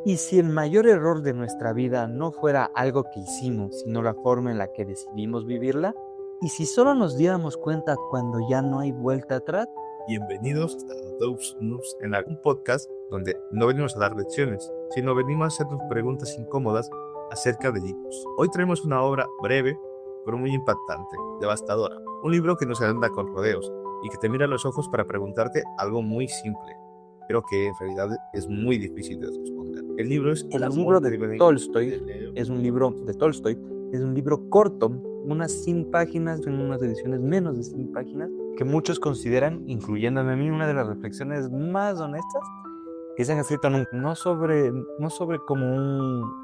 ¿Y si el mayor error de nuestra vida no fuera algo que hicimos, sino la forma en la que decidimos vivirla? ¿Y si solo nos diéramos cuenta cuando ya no hay vuelta atrás? Bienvenidos a Those Noobs, un podcast donde no venimos a dar lecciones, sino venimos a hacernos preguntas incómodas acerca de libros. Hoy traemos una obra breve, pero muy impactante, devastadora. Un libro que no se anda con rodeos y que te mira a los ojos para preguntarte algo muy simple, pero que en realidad es muy difícil de responder. El libro es El La libro muerte de de Tolstoy Lenin. es un libro de Tolstoy, es un libro corto, unas 100 páginas, en unas ediciones menos de 100 páginas, que muchos consideran, incluyéndome a mí, una de las reflexiones más honestas que se han escrito no sobre como un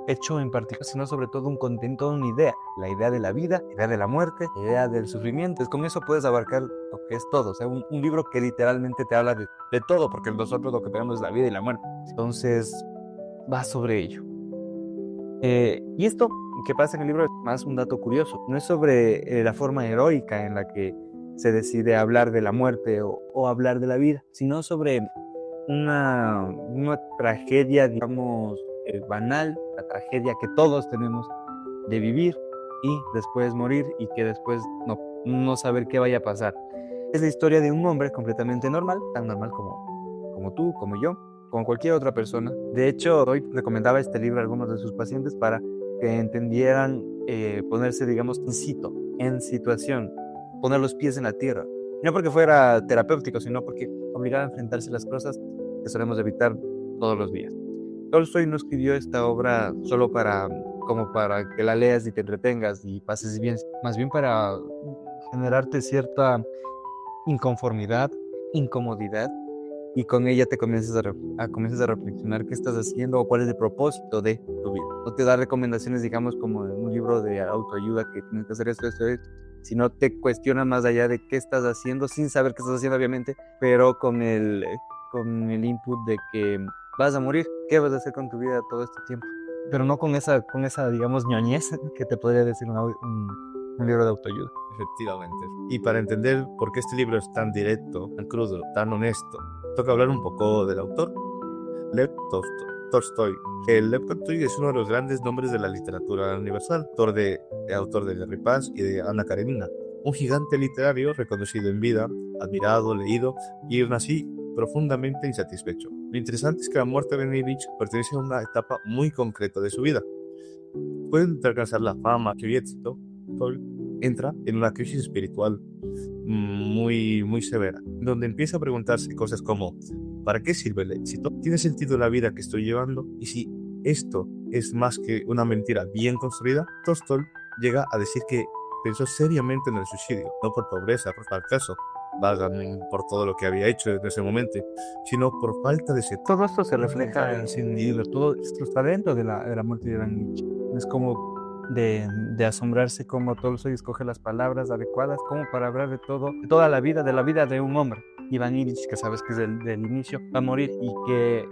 hecho en particular, sino sobre todo un contenido, una idea. La idea de la vida, la idea de la muerte, la idea del sufrimiento. Con eso puedes abarcar lo que es todo. O sea, un libro que literalmente te habla de todo, porque nosotros lo que tenemos es la vida y la muerte. Entonces, va sobre ello. Y esto que pasa en el libro es más un dato curioso. No es sobre la forma heroica en la que se decide hablar de la muerte o hablar de la vida, sino sobre una tragedia, digamos, banal, la tragedia que todos tenemos de vivir y después morir y que después no saber qué vaya a pasar. Es la historia de un hombre completamente normal, tan normal como tú, como yo, como cualquier otra persona. De hecho, hoy recomendaba este libro a algunos de sus pacientes para que entendieran ponerse, digamos, en situación, poner los pies en la tierra. No porque fuera terapéutico, sino porque obligaba a enfrentarse a las cosas que solemos evitar todos los días. Tolstoy no escribió esta obra solo como para que la leas y te entretengas y pases bien, más bien para generarte cierta inconformidad, incomodidad, y con ella te comienzas a reflexionar qué estás haciendo o cuál es el propósito de tu vida. No te da recomendaciones, digamos, como en un libro de autoayuda que tienes que hacer esto, sino te cuestiona más allá de qué estás haciendo, sin saber qué estás haciendo, obviamente, pero con el input de que vas a morir, qué vas a hacer con tu vida todo este tiempo. Pero no con esa digamos, ñoñez que te podría decir un libro de autoayuda. Efectivamente. Y para entender por qué este libro es tan directo, tan crudo, tan honesto, toca hablar un poco del autor, Lev Tolstoy. Lev Tolstoy es uno de los grandes nombres de la literatura universal, autor de Guerra y Paz y de Ana Karenina. Un gigante literario reconocido en vida, admirado, leído y aún así profundamente insatisfecho. Lo interesante es que la muerte de Nietzsche pertenece a una etapa muy concreta de su vida. Pueden alcanzar la fama y el éxito, entra en una crisis espiritual muy, muy severa, donde empieza a preguntarse cosas como: ¿para qué sirve el éxito? ¿Tiene sentido la vida que estoy llevando? Y si esto es más que una mentira bien construida, Tolstoy llega a decir que pensó seriamente en el suicidio, no por pobreza, por fracaso, por todo lo que había hecho en ese momento, sino por falta de sentido. Todo esto se refleja en Sin Libro, todo esto está dentro de la muerte de Iván Nietzsche. Es como de asombrarse cómo Tolstoy escoge las palabras adecuadas como para hablar de todo, de toda la vida, de la vida de un hombre. Iván Illich, que sabes que es del inicio, va a morir y que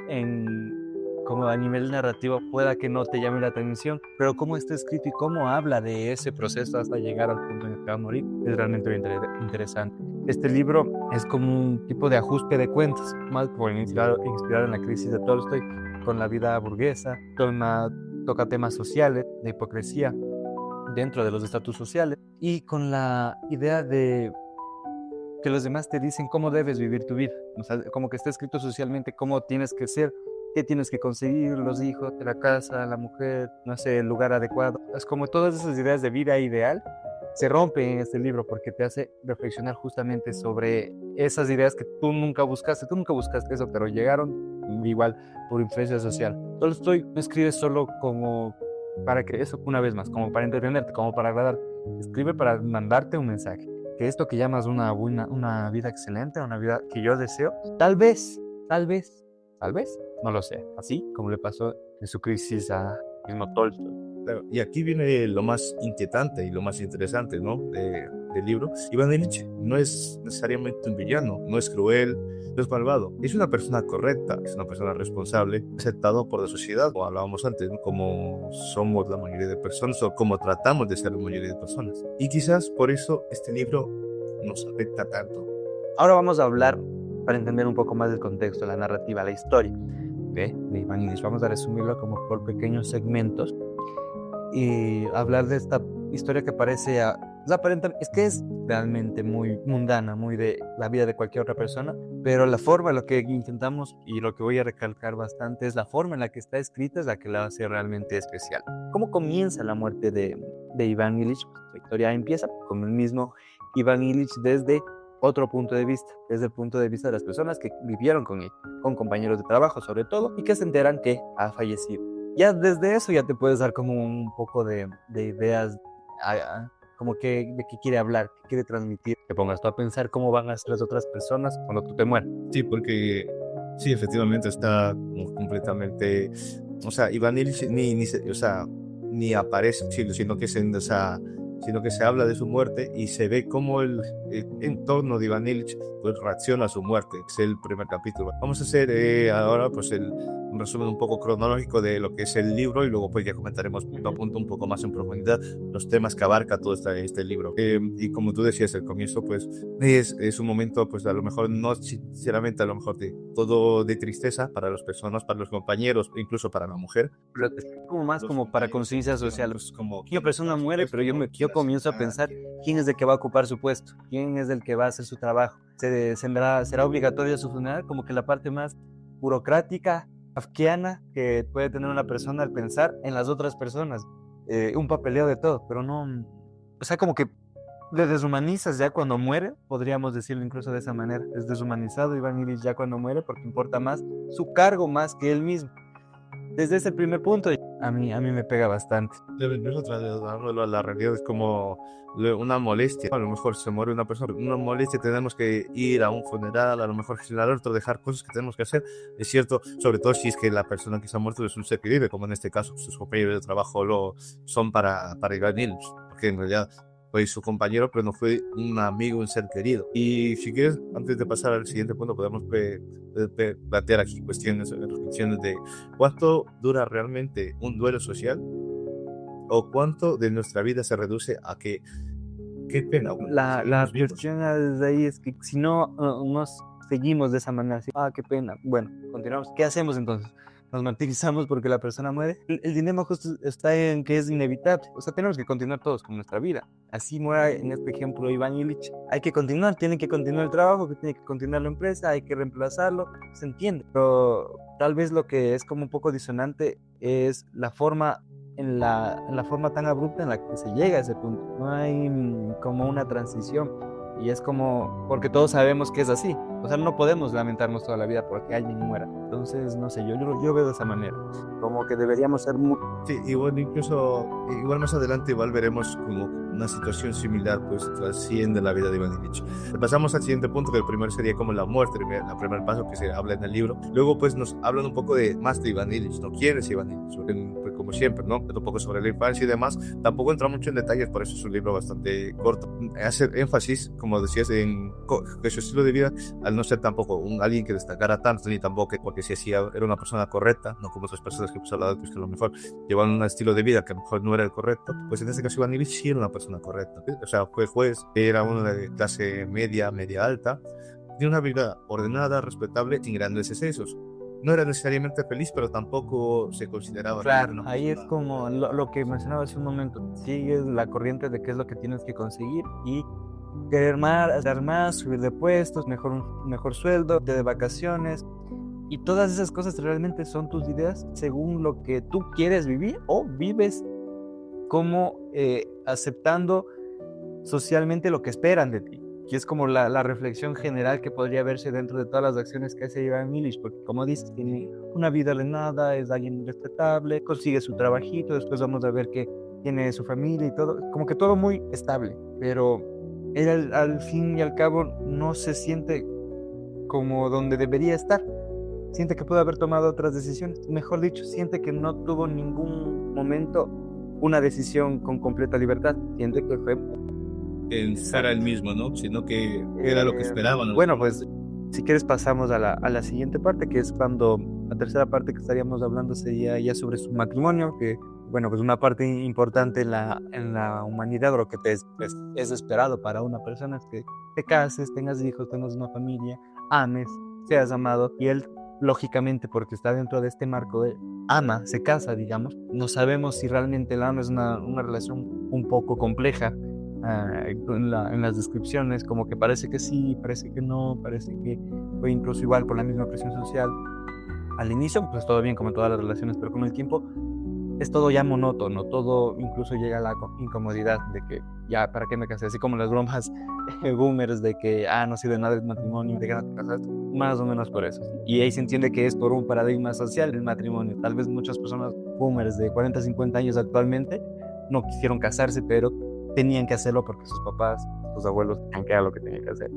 como a nivel narrativo pueda que no te llame la atención, pero cómo está escrito y cómo habla de ese proceso hasta llegar al punto en el que va a morir es realmente interesante. Este libro es como un tipo de ajuste de cuentas, más inspirado en la crisis de Tolstoy, con la vida burguesa, toca temas sociales, de hipocresía dentro de los estatus sociales y con la idea de que los demás te dicen cómo debes vivir tu vida. O sea, como que está escrito socialmente cómo tienes que ser, qué tienes que conseguir, los hijos, la casa, la mujer, no sé, el lugar adecuado. Es como todas esas ideas de vida ideal se rompen en este libro porque te hace reflexionar justamente sobre esas ideas que tú nunca buscaste. Tú nunca buscaste eso, pero llegaron igual por influencia social. Tolstoy no escribe solo como para que eso, una vez más, como para entretenerte, como para agradar. Escribe para mandarte un mensaje. Que esto que llamas una vida excelente, una vida que yo deseo, tal vez, no lo sé. Así como le pasó en su crisis a mismo Tolstoy. Claro, y aquí viene lo más inquietante y lo más interesante, ¿no? Del libro. Iván Illich no es necesariamente un villano, no es cruel, no es malvado. Es una persona correcta, es una persona responsable, aceptado por la sociedad, como hablábamos antes, ¿no? Como somos la mayoría de personas o como tratamos de ser la mayoría de personas. Y quizás por eso este libro nos afecta tanto. Ahora vamos a hablar, para entender un poco más el contexto, la narrativa, la historia. de Iván Illich. Vamos a resumirlo como por pequeños segmentos y hablar de esta historia que parece, es que es realmente muy mundana, muy de la vida de cualquier otra persona, pero la forma, lo que intentamos y lo que voy a recalcar bastante es la forma en la que está escrita, es la que la hace realmente especial. ¿Cómo comienza la muerte de Iván Illich? La historia empieza con el mismo Iván Illich desde otro punto de vista, desde el punto de vista de las personas que vivieron con él, con compañeros de trabajo sobre todo, y que se enteran que ha fallecido. Ya desde eso ya te puedes dar como un poco de ideas, como que de qué quiere hablar, qué quiere transmitir. Te pongas tú a pensar cómo van a ser las otras personas cuando tú te mueras. Sí, porque sí, efectivamente está como completamente, o sea, Iván Illich ni aparece, sino que se habla de su muerte y se ve cómo el entorno de Iván Illich pues reacciona a su muerte. Es el primer capítulo. Vamos a hacer ahora pues un resumen un poco cronológico de lo que es el libro y luego pues ya comentaremos punto a punto un poco más en profundidad los temas que abarca todo este libro. Y como tú decías al comienzo, pues es un momento pues a lo mejor no sinceramente a lo mejor de todo de tristeza para las personas, para los compañeros, incluso para la mujer. Pero es como más como para conciencia social. Como Una persona muere, pero yo comienzo a pensar quién es el que va a ocupar su puesto, quién es el que va a hacer su trabajo. ¿Será obligatorio su funeral? Como que la parte más burocrática, kafkiana que puede tener una persona al pensar en las otras personas. Un papeleo de todo, pero no... O sea, como que le deshumanizas ya cuando muere, podríamos decirlo incluso de esa manera. Es deshumanizado Iván Illich ya cuando muere porque importa más su cargo más que él mismo. Desde ese primer punto, a mí me pega bastante. Deberíamos trasladarlo a la realidad, es como una molestia. A lo mejor se muere una persona, una molestia, tenemos que ir a un funeral, a lo mejor gestionar otro, dejar cosas que tenemos que hacer. Es cierto, sobre todo si es que la persona que se ha muerto es un ser que vive, como en este caso, sus compañeros de trabajo son para Iván Illich, porque en realidad fue su compañero, pero no fue un amigo, un ser querido. Y si quieres, antes de pasar al siguiente punto, podemos plantear aquí reflexiones de cuánto dura realmente un duelo social o cuánto de nuestra vida se reduce a que, qué pena. La reflexión desde ahí es que si no nos seguimos de esa manera, así, qué pena. Bueno, continuamos. ¿Qué hacemos entonces? Nos martirizamos porque la persona muere. El dilema justo está en que es inevitable. O sea, tenemos que continuar todos con nuestra vida. Así muera en este ejemplo Iván Illich. Hay que continuar, tiene que continuar el trabajo, que tiene que continuar la empresa, hay que reemplazarlo. Se entiende. Pero tal vez lo que es como un poco disonante es la forma en la forma tan abrupta en la que se llega a ese punto. No hay como una transición. Y es como, porque todos sabemos que es así. O sea, no podemos lamentarnos toda la vida porque alguien muera. Entonces, no sé, yo veo de esa manera. Como que deberíamos ser muy... Sí, igual más adelante igual veremos como una situación similar pues trasciende la vida de Iván Illich. Pasamos al siguiente punto, que el primero sería como la muerte, el primer paso que se habla en el libro. Luego pues nos hablan un poco más de Iván Illich, ¿no? ¿Quién es Iván Illich? Como siempre, ¿no? Un poco sobre la infancia y demás. Tampoco entra mucho en detalles, por eso es un libro bastante corto. Hace énfasis, como decías, en que su estilo de vida, al no ser tampoco alguien que destacara tanto, ni tampoco porque si hacía era una persona correcta, no como otras personas que hemos hablado, pues que a lo mejor llevaban un estilo de vida que a lo mejor no era el correcto, pues en este caso Iván Illich sí era una persona correcta. O sea, fue juez, era uno de clase media alta, de una vida ordenada, respetable, sin grandes excesos. No era necesariamente feliz, pero tampoco se consideraba... Claro, ¿no? Ahí es como lo que mencionaba hace un momento. Sigues la corriente de qué es lo que tienes que conseguir y querer más, dar más, subir de puestos, mejor sueldo, de vacaciones. Y todas esas cosas realmente son tus ideas según lo que tú quieres vivir o vives como aceptando socialmente lo que esperan de ti. Y es como la reflexión general que podría verse dentro de todas las acciones que hace Iván Illich, porque como dices, tiene una vida ordenada, es alguien respetable, consigue su trabajito, después vamos a ver que tiene su familia y todo, como que todo muy estable, pero él al fin y al cabo no se siente como donde debería estar, siente que puede haber tomado otras decisiones, mejor dicho, siente que no tuvo en ningún momento una decisión con completa libertad, siente que fue pensar al mismo, ¿no? Sino que era lo que esperaban. Bueno, pues si quieres pasamos a la siguiente parte, que es cuando la tercera parte que estaríamos hablando sería ya sobre su matrimonio, que bueno, pues una parte importante en la humanidad, lo que es esperado para una persona es que te cases, tengas hijos, tengas una familia, ames, seas amado, y él lógicamente porque está dentro de este marco de ama, se casa, digamos. No sabemos si realmente el ama es una relación un poco compleja. En las descripciones, como que parece que sí, parece que no, parece que fue incluso igual por la misma presión social. Al inicio, pues todo bien, como todas las relaciones, pero con el tiempo es todo ya monótono, todo incluso llega a la incomodidad de que ya, ¿para qué me casé? Así como las bromas boomers de que, no sirve de nada el matrimonio, de que no te casaste, más o menos por eso. Y ahí se entiende que es por un paradigma social el matrimonio. Tal vez muchas personas boomers de 40, 50 años actualmente no quisieron casarse, pero tenían que hacerlo porque sus papás, sus abuelos tenían que hacer lo que tenían que hacer.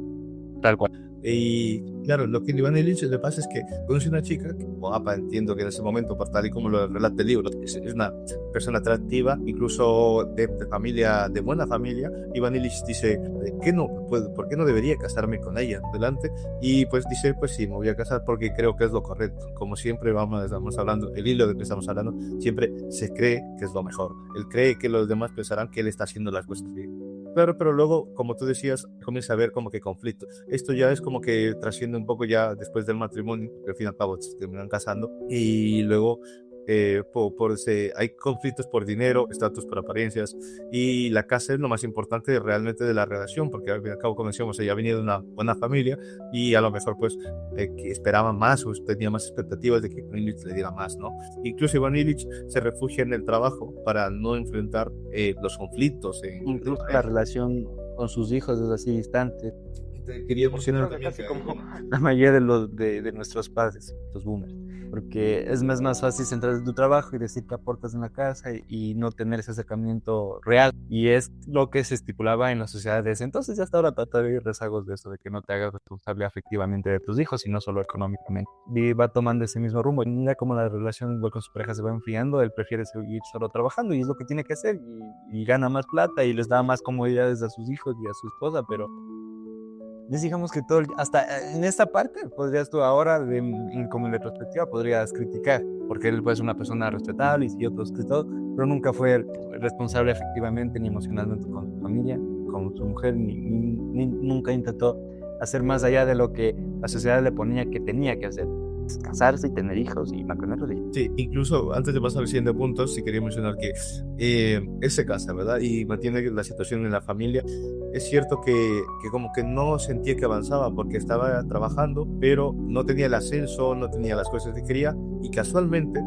Tal cual. Y claro, lo que a Iván Illich le pasa es que conoce una chica que, guapa, entiendo que en ese momento, por tal y como lo relata el libro, es una persona atractiva, incluso de familia, de buena familia. Iván Illich dice, ¿por qué no debería casarme con ella? Adelante. Y pues dice, pues sí, me voy a casar porque creo que es lo correcto. Como siempre estamos hablando, el hilo de que estamos hablando, siempre se cree que es lo mejor. Él cree que los demás pensarán que él está haciendo las cosas bien. Claro, pero luego, como tú decías, comienza a haber como que conflicto. Esto ya es como que trasciende un poco ya después del matrimonio, porque al fin y al cabo se terminan casando, y luego hay conflictos por dinero, estatus por apariencias, y la casa es lo más importante realmente de la relación, porque al fin y al cabo, como decíamos, ella venía de una buena familia, y a lo mejor pues que esperaban más o tenía más expectativas de que Iván Illich le diera más, ¿no? Incluso Iván Illich se refugia en el trabajo para no enfrentar los conflictos. Incluso la relación con sus hijos es así distante. Quería mencionar también casi como la mayoría de nuestros padres, los boomers, porque es más fácil centrarse en tu trabajo y decir que aportas en la casa y no tener ese acercamiento real, y es lo que se estipulaba en la sociedad de ese entonces, y hasta ahora trata de haber rezagos de eso, de que no te hagas responsable afectivamente de tus hijos, sino solo económicamente, y va tomando ese mismo rumbo. Y mira cómo la relación igual con su pareja se va enfriando, él prefiere seguir solo trabajando y es lo que tiene que hacer, y gana más plata y les da más comodidades a sus hijos y a su esposa, pero digamos que todo, hasta en esta parte, podrías tú ahora, como en retrospectiva, podrías criticar, porque él pues, es una persona respetable y sí, otros que todo, pero nunca fue responsable efectivamente ni emocionalmente con su familia, con su mujer, nunca intentó hacer más allá de lo que la sociedad le ponía que tenía que hacer, casarse y tener hijos y mantenerlos. Sí, incluso antes de pasar al siguiente punto, sí quería mencionar que él se casa, ¿verdad? Y mantiene la situación en la familia. Es cierto que como que no sentía que avanzaba porque estaba trabajando, pero no tenía el ascenso, no tenía las cosas que quería, y casualmente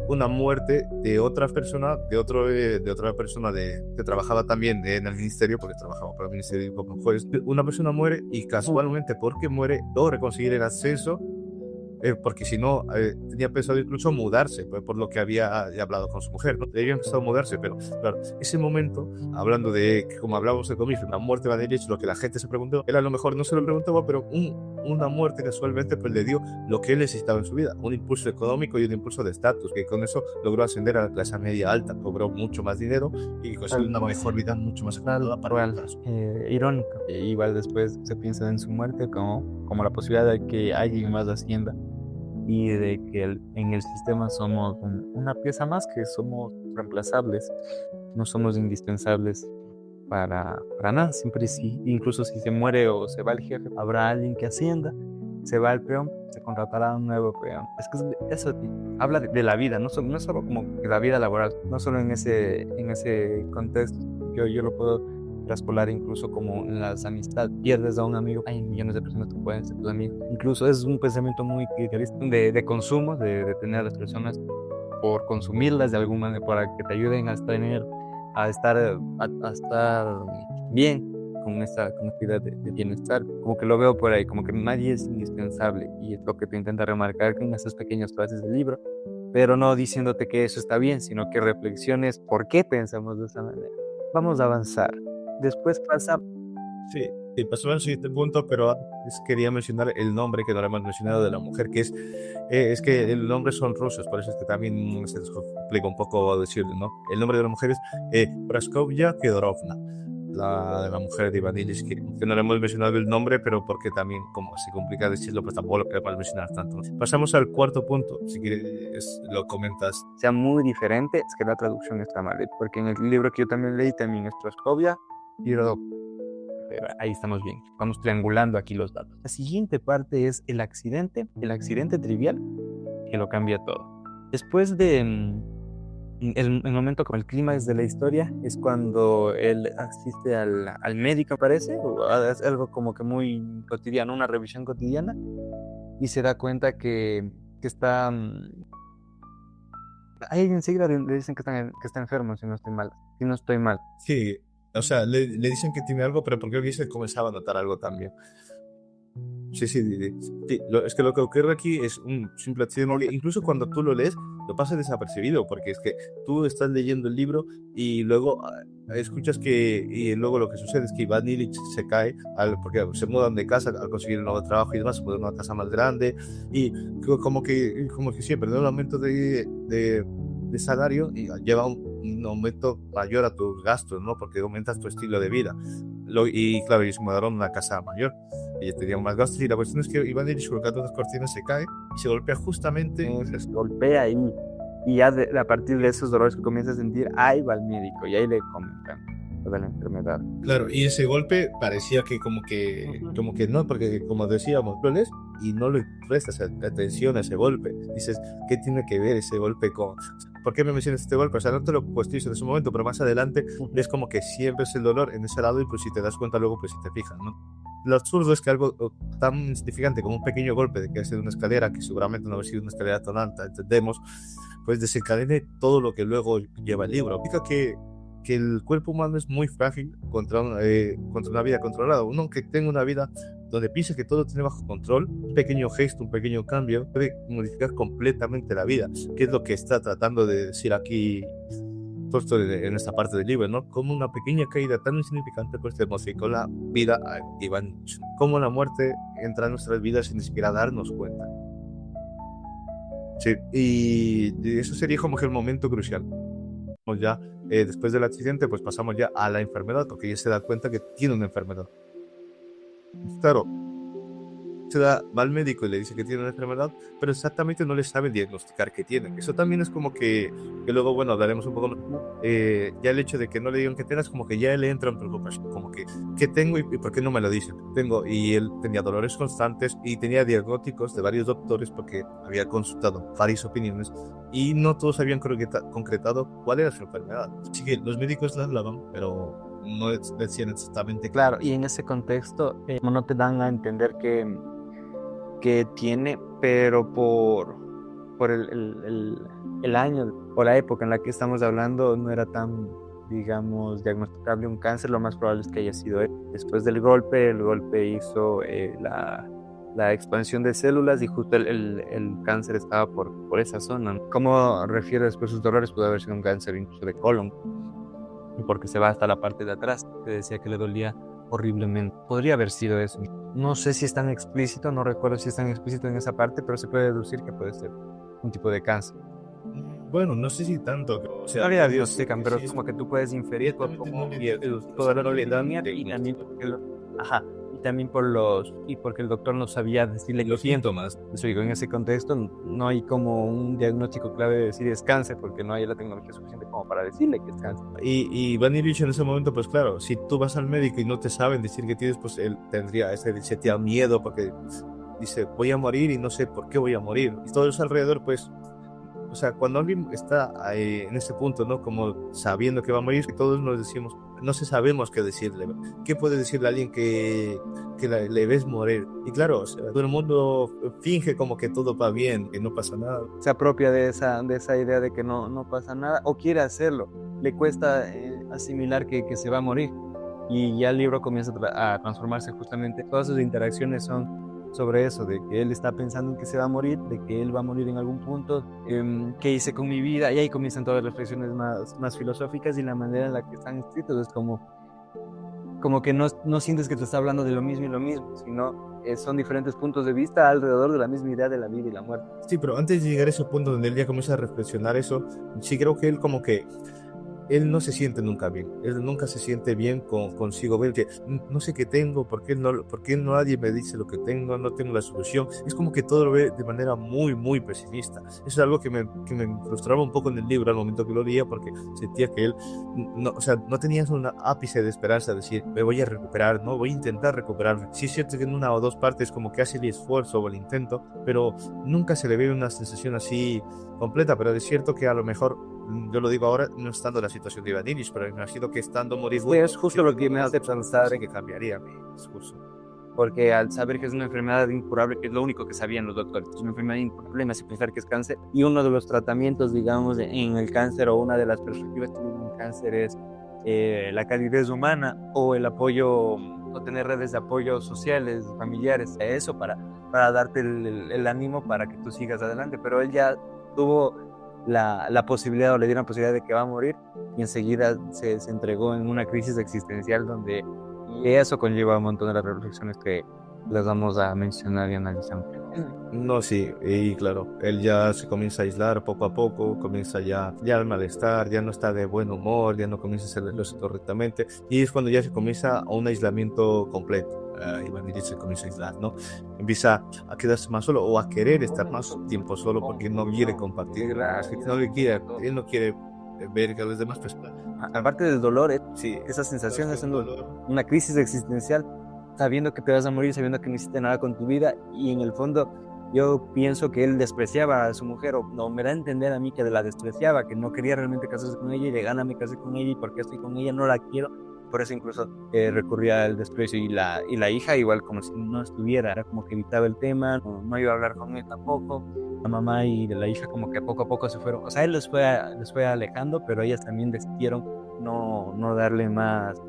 una muerte de otra persona, de otra persona que trabajaba también en el ministerio, porque trabajaba para el ministerio como juez. Una persona muere y casualmente porque muere logra conseguir el ascenso, porque si no, tenía pensado incluso mudarse, pues, por lo que había hablado con su mujer, ¿no? Había empezado a mudarse, pero claro, ese momento, hablando de, como hablábamos de comienzo, una muerte va derecho, lo que la gente se preguntó, él a lo mejor no se lo preguntaba, pero una muerte casualmente pues le dio lo que él necesitaba en su vida, un impulso económico y un impulso de estatus, que con eso logró ascender a la clase media alta, cobró mucho más dinero y consiguió una mejor vida mucho más acomodada para irónico. Igual después se piensa en su muerte como la posibilidad de que alguien más ascienda y de que en el sistema somos una pieza más, que somos reemplazables, no somos indispensables para nada. Siempre sí, incluso si se muere o se va el jefe, habrá alguien que ascienda, se va el peón, se contratará un nuevo peón. Es que eso habla de la vida, no es solo como la vida laboral, no solo en ese contexto. Yo lo puedo traspolar incluso como en las amistades. Pierdes a un amigo, hay millones de personas que pueden ser tus amigos. Incluso es un pensamiento muy clientelista de consumo, de tener a las personas por consumirlas de alguna manera, para que te ayuden a estar bien con esta idea de bienestar. Como que lo veo por ahí, como que nadie es indispensable, y es lo que te intenta remarcar con esas pequeñas frases del libro, pero no diciéndote que eso está bien, sino que reflexiones por qué pensamos de esa manera. Vamos a avanzar. Después pasa... Sí, pasó al siguiente punto, pero antes quería mencionar el nombre que no lo hemos mencionado de la mujer, que es que el nombre son rusos, por eso es que también se complica un poco decirlo, ¿no? El nombre de la mujer es Praskovya Fedorovna, la mujer de Iván Illich, que no le hemos mencionado el nombre, pero porque también como se complica decirlo, pues tampoco lo queremos mencionar tanto. Pasamos al cuarto punto, si quieres lo comentas. Sea muy diferente, es que la traducción está mal, porque en el libro que yo también leí también es Praskovya Fedorovna. pero ahí estamos bien. Vamos triangulando aquí los datos. La siguiente parte es el accidente trivial que lo cambia todo. Después de el momento como el clímax de la historia es cuando él asiste al médico, parece, o es algo como que muy cotidiano, una revisión cotidiana, y se da cuenta que está... ahí enseguida le dicen que está enfermo, si no estoy mal. Sí, o sea, le dicen que tiene algo, pero porque creo que se comenzaba a notar algo también. Sí, es que lo que ocurre aquí es un simple accidente. Incluso cuando tú lo lees, lo pasas desapercibido, porque es que tú estás leyendo el libro y luego escuchas y luego lo que sucede es que Ivan Illich se cae, porque se mudan de casa al conseguir un nuevo trabajo y demás, se mudan a una casa más grande y como que siempre, ¿no? Un aumento de salario y lleva un aumento mayor a tus gastos, ¿no? Porque aumentas tu estilo de vida. Y claro, ellos se mudaron a una casa mayor. Ellos tenían más gastos y la cuestión es que Ivan Illich colgando unas cortinas se cae y se golpea justamente. Se golpea y ya a partir de esos dolores que comienza a sentir, ahí va al médico y ahí le comentan toda la enfermedad. Claro, y ese golpe parecía que como que no, porque como decíamos, lo lees y no le prestas atención a ese golpe. Dices, ¿qué tiene que ver ese golpe con...? ¿Por qué me mencionas este golpe? O sea, no te lo cuestiones en ese momento, pero más adelante ves como que siempre es el dolor en ese lado y pues si te das cuenta luego, pues si te fijas, ¿no? Lo absurdo es que algo tan insignificante como un pequeño golpe de que es de una escalera, que seguramente no ha sido una escalera tan alta, entendemos, pues desencadene todo lo que luego lleva el libro. Significa que el cuerpo humano es muy frágil contra una vida controlada. Uno que tenga una vida donde piensa que todo tiene bajo control, un pequeño gesto, un pequeño cambio puede modificar completamente la vida, que es lo que está tratando de decir aquí en esta parte del libro, ¿no? Como una pequeña caída tan insignificante pues te modificó la vida a Ivan. Como la muerte entra en nuestras vidas sin ni siquiera darnos cuenta. Sí, y eso sería como que el momento crucial. Ya después del accidente pues pasamos ya a la enfermedad, porque ella se da cuenta que tiene una enfermedad. Claro, va al médico y le dice que tiene una enfermedad, pero exactamente no le sabe diagnosticar qué tiene. Eso también es como que luego, bueno, hablaremos un poco más. Ya el hecho de que no le digan qué tengas, como que ya le entra en preocupación, como que ¿qué tengo y por qué no me lo dicen? Y él tenía dolores constantes y tenía diagnósticos de varios doctores porque había consultado varias opiniones y no todos habían concretado cuál era su enfermedad. Así que los médicos le hablaban, pero no decían exactamente. Claro, y en ese contexto no te dan a entender que tiene, pero por el año o la época en la que estamos hablando no era tan, digamos, diagnosticable un cáncer. Lo más probable es que haya sido él. Después del golpe, el golpe hizo la expansión de células y justo el cáncer estaba por esa zona. Como refiere después sus dolores, pudo haber sido un cáncer incluso de colon, porque se va hasta la parte de atrás, que decía que le dolía horriblemente. Podría haber sido eso. No sé si es tan explícito, no recuerdo si es tan explícito en esa parte, pero se puede deducir que puede ser un tipo de cáncer. Bueno, no sé si tanto. O sea, todavía diagnostican, pero es como que tú puedes inferir por cómo el tipo de dolor y también porque el doctor no sabía decirle los síntomas. Eso digo, en ese contexto no hay como un diagnóstico clave de decir es cáncer, porque no hay la tecnología suficiente como para decirle que es cáncer. Y Van Illich en ese momento, pues claro, si tú vas al médico y no te saben decir que tienes, pues él tendría se te da miedo porque dice, voy a morir y no sé por qué voy a morir. Y todos alrededor, pues, o sea, cuando alguien está en ese punto, ¿no? Como sabiendo que va a morir, todos nos decimos, no sabemos qué decirle. ¿Qué puede decirle a alguien que le ves morir? Y claro, o sea, todo el mundo finge como que todo va bien, que no pasa nada. Se apropia de esa idea de que no pasa nada, o quiere hacerlo. Le cuesta asimilar que se va a morir. Y ya el libro comienza a transformarse justamente. Todas sus interacciones son sobre eso, de que él está pensando en que se va a morir, de que él va a morir en algún punto, qué hice con mi vida, y ahí comienzan todas las reflexiones más filosóficas y la manera en la que están escritos es como que no sientes que te está hablando de lo mismo y lo mismo, sino son diferentes puntos de vista alrededor de la misma idea de la vida y la muerte. Sí, pero antes de llegar a ese punto donde él ya comienza a reflexionar eso, sí creo que él como que él no se siente nunca bien, él nunca se siente bien consigo, ver que no sé qué tengo, por qué nadie me dice lo que tengo, no tengo la solución, es como que todo lo ve de manera muy, muy pesimista. Eso es algo que me frustraba un poco en el libro al momento que lo leía, porque sentía que él, no, o sea, no tenías un ápice de esperanza, de decir, me voy a recuperar, no, voy a intentar recuperarme. Sí es cierto que en una o dos partes como que hace el esfuerzo o el intento, pero nunca se le ve una sensación así completa, pero es cierto que a lo mejor, yo lo digo ahora, no estando en la situación de Ivan Illich, pero imagino que estando morir, Sí, es justo lo que me hace pensar, que cambiaría mi discurso. porque al saber que es una enfermedad incurable, que es lo único que sabían los doctores, es una enfermedad incurable, me hace pensar que es cáncer, y uno de los tratamientos, digamos, en el cáncer, o una de las perspectivas que tiene un cáncer es la calidez humana, o el apoyo, o tener redes de apoyo sociales, familiares, eso para darte el ánimo para que tú sigas adelante, pero él ya tuvo la posibilidad, o le dieron la posibilidad de que va a morir, y enseguida se entregó en una crisis existencial donde, y eso conlleva un montón de las reflexiones que les vamos a mencionar y analizar. No, sí, y claro, él ya se comienza a aislar poco a poco, comienza ya el malestar, ya no está de buen humor, ya no comienza a hacer las cosas correctamente, y es cuando ya se comienza a un aislamiento completo. Iván Illich se comienza a aislar, ¿no? Empieza a quedarse más solo o a querer estar más tiempo solo porque no quiere compartir, es que no le quiere, él no quiere ver que a los demás, pues, Aparte del dolor, sí, esa sensación es dolor. una crisis existencial, sabiendo que te vas a morir, sabiendo que no hiciste nada con tu vida, y en el fondo yo pienso que él despreciaba a su mujer, o no, me da a entender a mí que la despreciaba, que no quería realmente casarse con ella, y le gana, me casé con ella, y porque estoy con ella no la quiero, por eso incluso recurría al desprecio, y la hija igual como si no estuviera, era como que evitaba el tema, no iba a hablar con él tampoco, la mamá y la hija como que poco a poco se fueron, o sea, él les fue alejando, pero ellas también decidieron no darle más,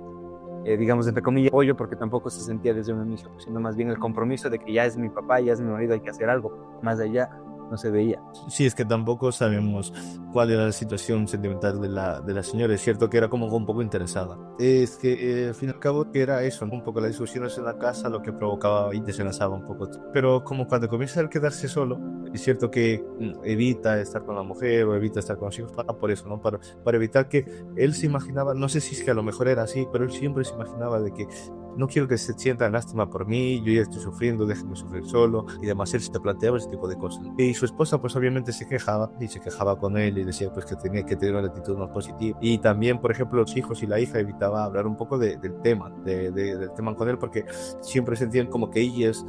digamos, entre comillas, apoyo, porque tampoco se sentía desde un inicio, sino más bien el compromiso de que ya es mi papá, ya es mi marido, hay que hacer algo. Más allá no se veía. Sí, es que tampoco sabemos cuál era la situación sentimental de la señora. Es cierto que era como un poco interesada. Es que, al fin y al cabo, que era eso, ¿no? Un poco las discusiones en la casa, lo que provocaba y desenlazaba un poco. Pero como cuando comienza a quedarse solo, es cierto que evita estar con la mujer o evita estar con los hijos por eso, ¿no? Para evitar que él se imaginaba, no sé si es que a lo mejor era así, pero él siempre se imaginaba de que no quiero que se sientan lástima por mí, yo ya estoy sufriendo, déjame sufrir solo, y demás, él se te planteaba ese tipo de cosas. Y su esposa pues obviamente se quejaba, y se quejaba con él, y decía pues que tenía que tener una actitud más positiva. Y también, por ejemplo, los hijos y la hija evitaba hablar un poco del tema, del tema con él, porque siempre sentían como que ellas,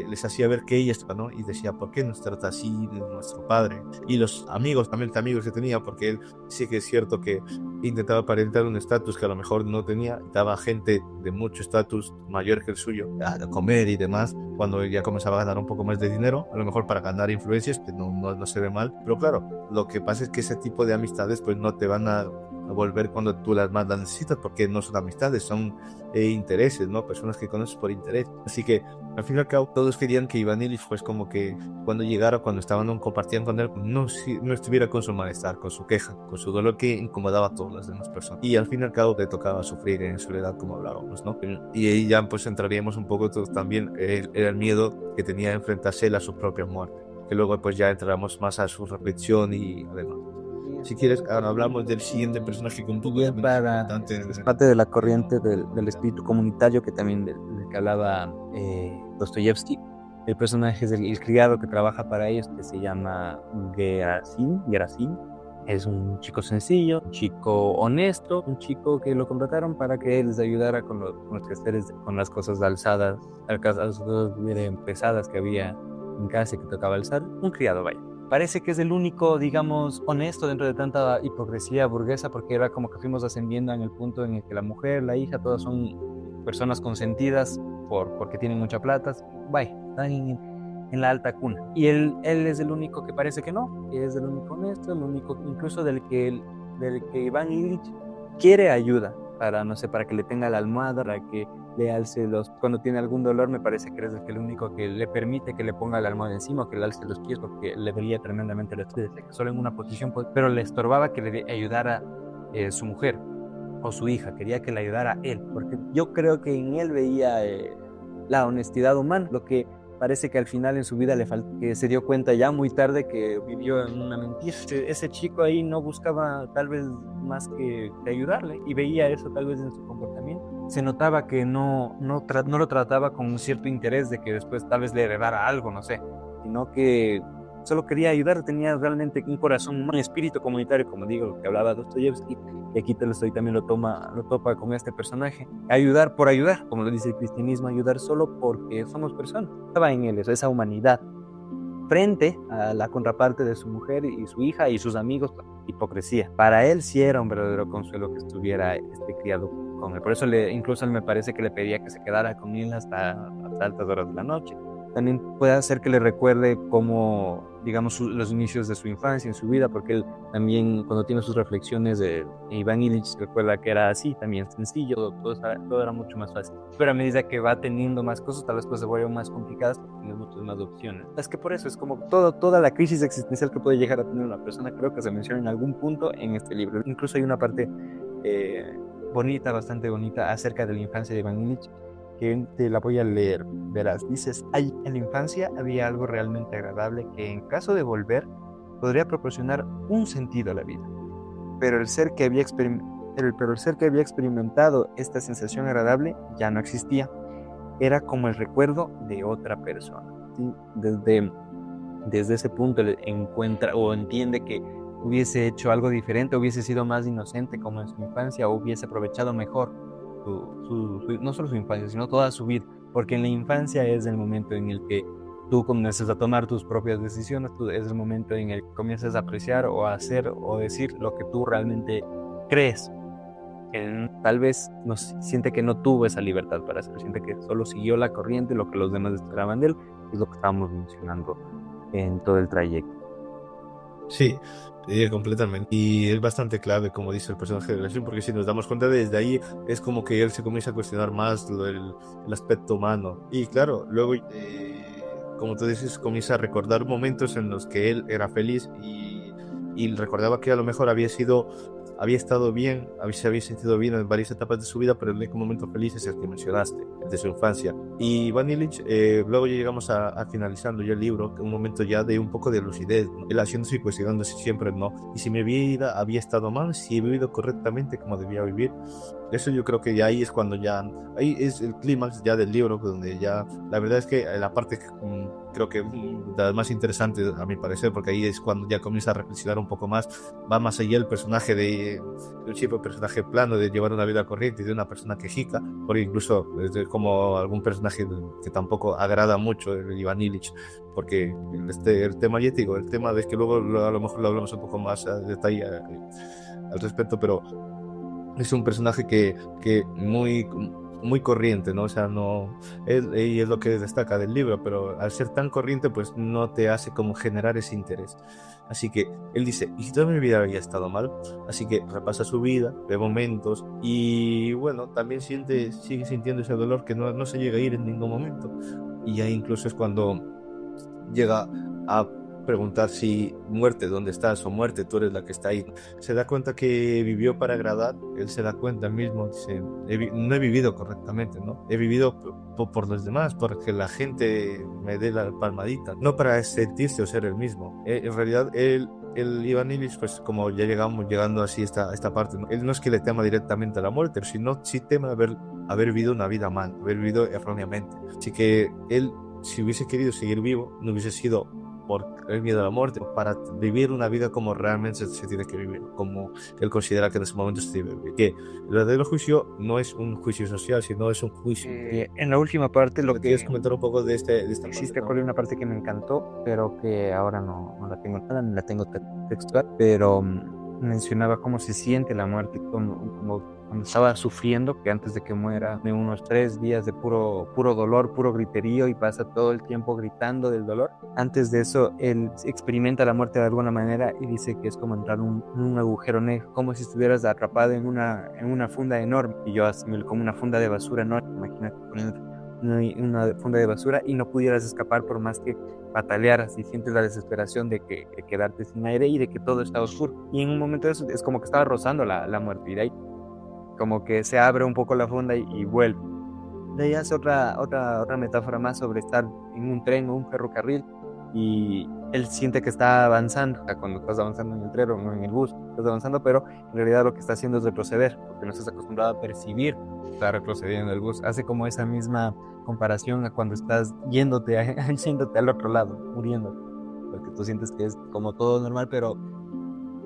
les hacía ver que ella estaba, ¿no? Y decía, ¿por qué nos trata así nuestro padre? Y los amigos, también los amigos que tenía, porque él sí que es cierto que intentaba aparentar un estatus que a lo mejor no tenía, daba gente de mucho estatus mayor que el suyo a comer y demás, cuando ya comenzaba a ganar un poco más de dinero, a lo mejor para ganar influencias, que no se ve mal, pero claro, lo que pasa es que ese tipo de amistades pues no te van a volver cuando tú las más las necesitas, porque no son amistades, son intereses, ¿no? Personas que conoces por interés. Así que al fin y al cabo todos querían que Iván Illich pues como que cuando llegara, cuando estaban compartiendo con él, no estuviera con su malestar, con su queja, con su dolor que incomodaba a todas las demás personas. Y al fin y al cabo le tocaba sufrir en soledad, como hablábamos, ¿no? Y ahí ya pues entraríamos un poco también el miedo que tenía de enfrentarse a su propia muerte, que luego pues ya entramos más a su reflexión y además. Si quieres, ahora hablamos del siguiente personaje que un poco es parte de la corriente del espíritu comunitario que también del que hablaba Dostoyevsky. El personaje es el criado que trabaja para ellos, que se llama Gerasim. Es un chico sencillo, un chico honesto, un chico que lo contrataron para que les ayudara con los quehaceres, con las cosas alzadas, las cosas pesadas que había en casa y que tocaba alzar. Un criado, vaya. Parece que es el único, digamos, honesto dentro de tanta hipocresía burguesa, porque era como que fuimos ascendiendo en el punto en el que la mujer, la hija, todas son personas consentidas porque tienen mucha plata. Vaya, están en la alta cuna. Y él es el único que parece que no, es el único honesto, el único incluso del que Iván Illich quiere ayuda para, no sé, para que le tenga la almohada, para que le alce cuando tiene algún dolor, me parece que eres el único que le permite que le ponga la almohada encima, que le alce los pies, porque le dolía tremendamente el estrés, solo en una posición, pero le estorbaba que le ayudara su mujer o su hija, quería que le ayudara él, porque yo creo que en él veía la honestidad humana, lo que parece que al final en su vida que se dio cuenta ya muy tarde que vivió en una mentira. Ese chico ahí no buscaba tal vez más que ayudarle, y veía eso tal vez en su comportamiento. Se notaba que no lo trataba con un cierto interés de que después tal vez le heredara algo, no sé, sino que solo quería ayudar. Tenía realmente un corazón, un espíritu comunitario, como digo, que hablaba Dostoyevsky, y aquí Tolstoy también lo topa con este personaje. Ayudar por ayudar, como lo dice el cristianismo, ayudar solo porque somos personas. Estaba en él eso, esa humanidad, frente a la contraparte de su mujer y su hija y sus amigos, hipocresía. Para él sí era un verdadero consuelo que estuviera criado con él. Por eso incluso él me parece que le pedía que se quedara con él hasta altas horas de la noche. También puede hacer que le recuerde como, digamos, los inicios de su infancia en su vida, porque él también, cuando tiene sus reflexiones de Iván Ilich, recuerda que era así, también sencillo, todo era mucho más fácil. Pero a medida que va teniendo más cosas, tal vez pues se vuelven más complicadas porque tiene muchas más opciones. Es que por eso es como toda la crisis existencial que puede llegar a tener una persona, creo que se menciona en algún punto en este libro. Incluso hay una parte bonita, bastante bonita, acerca de la infancia de Iván Ilich, que te la voy a leer. Verás, dices: en la infancia había algo realmente agradable que, en caso de volver, podría proporcionar un sentido a la vida. Pero el ser que había experimentado esta sensación agradable ya no existía. Era como el recuerdo de otra persona. ¿Sí? Desde ese punto encuentra o entiende que hubiese hecho algo diferente, hubiese sido más inocente como en su infancia, o hubiese aprovechado mejor no solo su infancia, sino toda su vida, porque en la infancia es el momento en el que tú comienzas a tomar tus propias decisiones, es el momento en el que comienzas a apreciar o a hacer o decir lo que tú realmente crees. Él tal vez siente que no tuvo esa libertad para hacerlo, siente que solo siguió la corriente, lo que los demás esperaban de él, es lo que estábamos mencionando en todo el trayecto. Sí, completamente. Y es bastante clave, como dice el personaje de Leszek, porque si nos damos cuenta desde ahí, es como que él se comienza a cuestionar más el aspecto humano. Y claro, luego, como tú dices, comienza a recordar momentos en los que él era feliz y recordaba que a lo mejor había estado bien, se había sentido bien en varias etapas de su vida, pero el único momento feliz es el que mencionaste, el de su infancia. Y Iván Ilich, luego ya llegamos a finalizando ya el libro, un momento ya de un poco de lucidez, ¿no? Él haciéndose y cuestionándose siempre, ¿no? Y si mi vida había estado mal, si he vivido correctamente como debía vivir. Eso yo creo que ya ahí es cuando ahí es el clímax ya del libro, donde ya, la verdad es que la parte creo que la más interesante a mi parecer, porque ahí es cuando ya comienza a reflexionar un poco más, va más allá el personaje de un tipo de personaje plano de llevar una vida corriente y de una persona quejica, porque incluso como algún personaje que tampoco agrada mucho, el Iván Ilich, porque el tema ético, el tema de que luego a lo mejor lo hablamos un poco más a detalle al respecto, pero es un personaje que muy corriente, ¿no? O sea, no, y es lo que destaca del libro, pero al ser tan corriente, pues no te hace como generar ese interés. Así que él dice: y si toda mi vida había estado mal, así que repasa su vida, ve momentos, y bueno, también sigue sintiendo ese dolor que no se llega a ir en ningún momento. Y ahí incluso es cuando llega a preguntar si muerte, ¿dónde estás? O muerte, tú eres la que está ahí. Se da cuenta que vivió para agradar, él se da cuenta mismo, dice: no he vivido correctamente, ¿no? He vivido por los demás, porque la gente me dé la palmadita, no para sentirse o ser el mismo. En realidad, el Iván Ilich, pues como ya llegando así a esta parte, ¿no? Él no es que le tema directamente a la muerte, sino sí tema haber vivido una vida mal, haber vivido erróneamente. Así que él, si hubiese querido seguir vivo, no hubiese sido por el miedo a la muerte, para vivir una vida como realmente se tiene que vivir, como él considera que en ese momento se debe vivir. Que el verdadero juicio no es un juicio social, sino es un juicio. En la última parte, lo que ¿Quieres comentar un poco de esta existe parte, no? una parte que me encantó, pero que ahora no la tengo nada, ni la tengo textual, pero mencionaba cómo se siente la muerte, como cuando estaba sufriendo, que antes de que muera, de unos 3 días de puro dolor, puro griterío, y pasa todo el tiempo gritando del dolor. Antes de eso, él experimenta la muerte de alguna manera y dice que es como entrar en un agujero negro, como si estuvieras atrapado en una funda enorme. Y yo asimilo como una funda de basura enorme. Imagínate poner una funda de basura y no pudieras escapar por más que batalearas, y sientes la desesperación de que quedarte sin aire y de que todo está oscuro. Y en un momento de eso es como que estaba rozando la muerte, y de ahí como que se abre un poco la funda y vuelve. De ahí hace otra metáfora más sobre estar en un tren o un ferrocarril y él siente que está avanzando, o sea, cuando estás avanzando en el tren o en el bus, estás avanzando, pero en realidad lo que está haciendo es retroceder, porque no estás acostumbrado a percibir que está retrocediendo el bus. Hace como esa misma comparación a cuando estás yéndote al otro lado, muriendo, porque tú sientes que es como todo normal, pero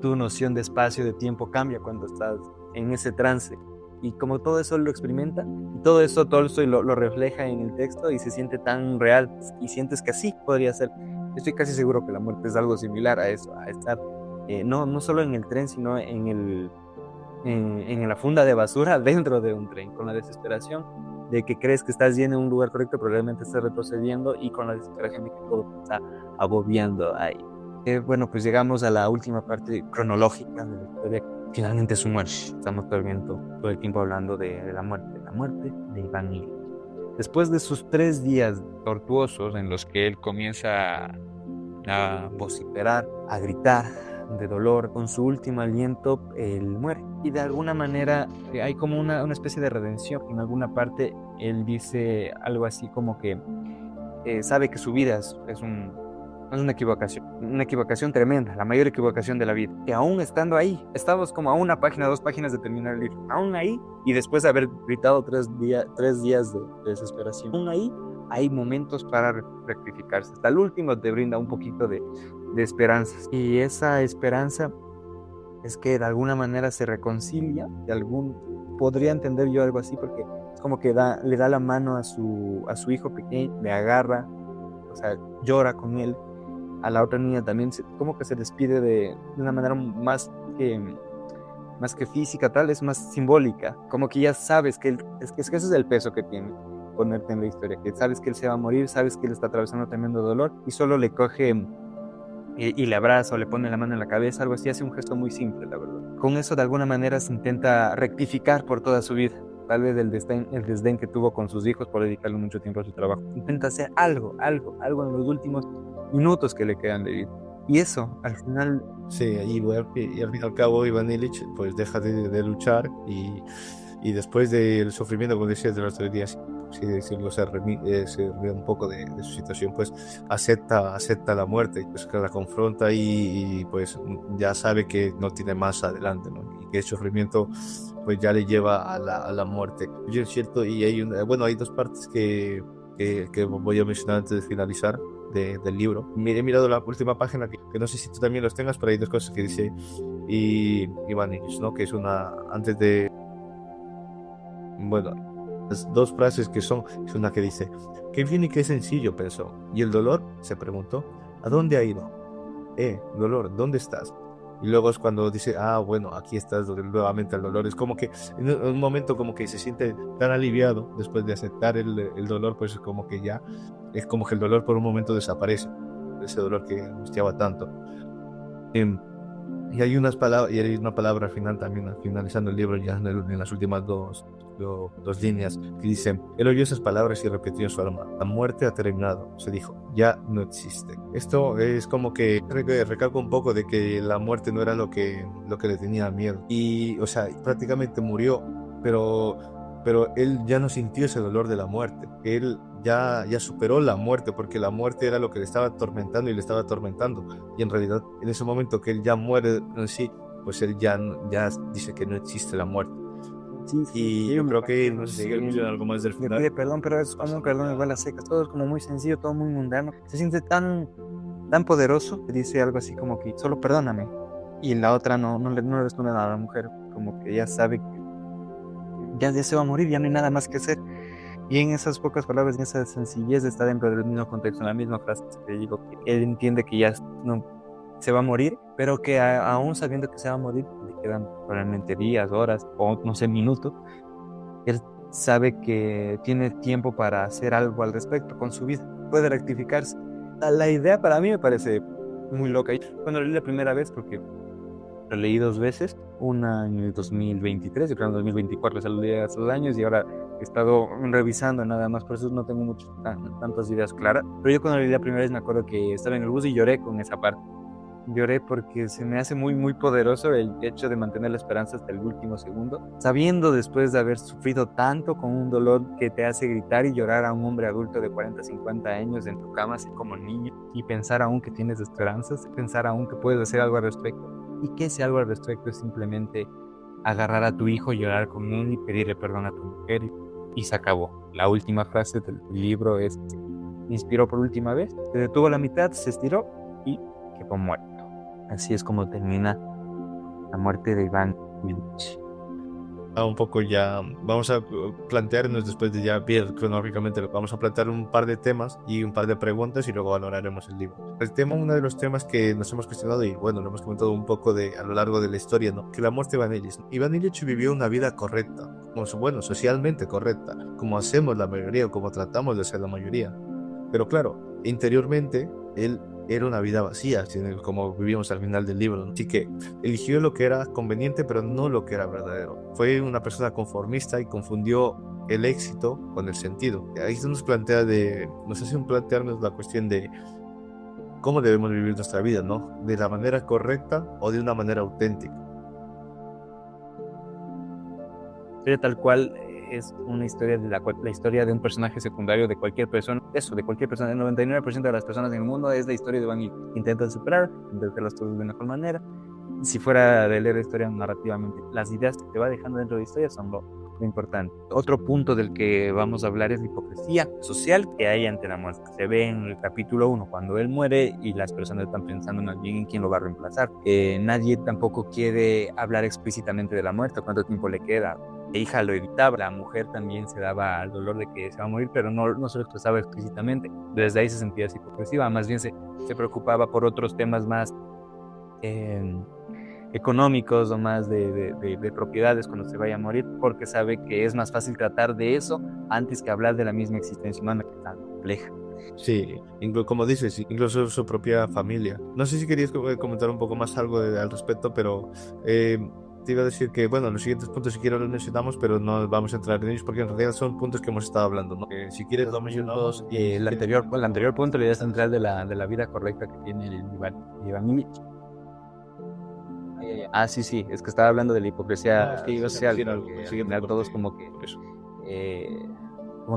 tu noción de espacio, de tiempo cambia cuando estás en ese trance. Y como todo eso lo experimenta, y todo eso Tolstoy lo refleja en el texto y se siente tan real y sientes que así podría ser. Estoy casi seguro que la muerte es algo similar a eso, a estar no solo en el tren, sino en la funda de basura dentro de un tren, con la desesperación de que crees que estás yendo en un lugar correcto, pero realmente estás retrocediendo y con la desesperación de que todo te está agobiando ahí. Bueno, pues llegamos a la última parte cronológica de la historia. Finalmente su muerte. Estamos todo el tiempo hablando de la muerte de Iván Ilich. Después de sus 3 días tortuosos en los que él comienza a vociferar, a gritar de dolor, con su último aliento, él muere. Y de alguna manera hay como una especie de redención. En alguna parte él dice algo así como que sabe que su vida es una equivocación tremenda, la mayor equivocación de la vida. Que aún estando ahí, estamos como a una página, 2 páginas de terminar el libro, aún ahí, y después de haber gritado 3 días de desesperación, aún ahí hay momentos para rectificarse. Hasta el último te brinda un poquito de esperanza. Y esa esperanza es que de alguna manera se reconcilia, podría entender yo algo así, porque es como que le da la mano a su hijo pequeño, le agarra, o sea, llora con él. A la otra niña también como que se despide de una manera más que física, tal, es más simbólica, como que ya sabes que ese es el peso que tiene ponerte en la historia, que sabes que él se va a morir, sabes que él está atravesando tremendo dolor y solo le coge y le abraza o le pone la mano en la cabeza, algo así, hace un gesto muy simple, la verdad. Con eso de alguna manera se intenta rectificar por toda su vida. Tal vez el desdén que tuvo con sus hijos por dedicarle mucho tiempo a su trabajo. Intenta hacer algo en los últimos minutos que le quedan de vida. Y eso, al final... Sí, y al fin y al cabo Iván Ilich pues deja de luchar y después del sufrimiento, como decías, de los 3 días, si decirlo, se ríe un poco de su situación, pues acepta la muerte, pues que la confronta y pues ya sabe que no tiene más adelante, ¿no? Y que el sufrimiento pues ya le lleva a la muerte. Yo es cierto, y hay 2 partes que voy a mencionar antes de finalizar del libro. He mirado la última página, que no sé si tú también los tengas, pero hay 2 cosas que dice Iván Ilich, ¿no? Que es una, antes de, bueno, las 2 frases que es una que dice: qué bien y qué sencillo, pensó. ¿Y el dolor?, se preguntó. ¿A dónde ha ido? Dolor, ¿dónde estás? Y luego es cuando dice: bueno, aquí estás nuevamente el dolor. Es como que en un momento como que se siente tan aliviado después de aceptar el dolor, pues es como que ya, es como que el dolor por un momento desaparece, ese dolor que angustiaba tanto. Y hay una palabra al final también, finalizando el libro, ya en las últimas 2 líneas, que dice: él oyó esas palabras y repitió en su alma: la muerte ha terminado, se dijo, ya no existe. Esto es como que recalca un poco de que la muerte no era lo que le tenía miedo. Y, o sea, prácticamente murió, pero él ya no sintió ese dolor de la muerte. Él ya superó la muerte, porque la muerte era lo que le estaba atormentando y le estaba atormentando. Y en realidad, en ese momento que él ya muere en sí, pues él ya dice que no existe la muerte. Sí, y yo creo que no sé si mencionar algo más del final. Le pide perdón, pero es como un perdón igual a secas. Todo es como muy sencillo, todo muy mundano. Se siente tan poderoso que dice algo así como que solo perdóname. Y la otra no le responde nada a la mujer, como que ya sabe que ya se va a morir, ya no hay nada más que hacer. Y en esas pocas palabras, en esa sencillez, está dentro del mismo contexto, en la misma frase que digo, que él entiende que ya no se va a morir, pero que aún sabiendo que se va a morir, le quedan probablemente días, horas o no sé, minutos. Él sabe que tiene tiempo para hacer algo al respecto con su vida, puede rectificarse. La idea para mí me parece muy loca. Cuando lo leí la primera vez, porque lo leí 2 veces, una en el 2023 y otra en el 2024, o sea, lo leí hace 2 años y ahora he estado revisando nada más, por eso no tengo tantas ideas claras. Pero yo cuando lo leí la primera vez me acuerdo que estaba en el bus y lloré con esa parte. Lloré porque se me hace muy, muy poderoso el hecho de mantener la esperanza hasta el último segundo, sabiendo después de haber sufrido tanto con un dolor que te hace gritar y llorar a un hombre adulto de 40, 50 años en tu cama, así como niño, y pensar aún que tienes esperanzas, pensar aún que puedes hacer algo al respecto, y que ese algo al respecto es simplemente agarrar a tu hijo, llorar con él y pedirle perdón a tu mujer, y se acabó. La última frase del libro es: inspiró por última vez, se detuvo a la mitad, se estiró y quedó muerto. Así es como termina la muerte de Iván Ilich. Un poco ya vamos a plantearnos, después de ya ver cronológicamente, vamos a plantear un par de temas y un par de preguntas y luego valoraremos el libro. El tema, uno de los temas que nos hemos cuestionado y bueno, lo hemos comentado un poco a lo largo de la historia, ¿no? Que la muerte de Iván Ilich. Iván Ilich vivió una vida correcta, como bueno, socialmente correcta, como hacemos la mayoría o como tratamos de hacer la mayoría. Pero claro, interiormente él era una vida vacía, como vivimos al final del libro, ¿no? Así que eligió lo que era conveniente, pero no lo que era verdadero. Fue una persona conformista y confundió el éxito con el sentido. Ahí se nos hace plantearnos la cuestión de cómo debemos vivir nuestra vida, ¿no? De la manera correcta o de una manera auténtica. Sería tal cual. Es una historia de la historia de un personaje secundario de cualquier persona, de cualquier persona. El 99% de las personas en el mundo es la historia de Iván Ilich. Intentan superar, intentan hacer las cosas de mejor manera. Si fuera de leer la historia narrativamente, las ideas que te va dejando dentro de la historia son lo importante. Otro punto del que vamos a hablar es la hipocresía social que hay ante la muerte. Se ve en el capítulo 1, cuando él muere y las personas están pensando más bien en quién lo va a reemplazar. Nadie tampoco quiere hablar explícitamente de la muerte, cuánto tiempo le queda. La hija lo evitaba, la mujer también se daba al dolor de que se va a morir, pero no se lo expresaba explícitamente. Desde ahí se sentía así hipocresía, más bien se preocupaba por otros temas más económicos o más de propiedades cuando se vaya a morir, porque sabe que es más fácil tratar de eso antes que hablar de la misma existencia humana, que es tan compleja. Sí, como dices, incluso su propia familia. No sé si querías comentar un poco más algo al respecto, pero te iba a decir que, bueno, los siguientes puntos si quieres los mencionamos, pero no vamos a entrar en ellos porque en realidad son puntos que hemos estado hablando, ¿no? Si quieres los mencionamos. El anterior punto, la idea central de la vida correcta que tiene el Iván Ilich. Sí, es que estaba hablando de la hipocresía social, que todos como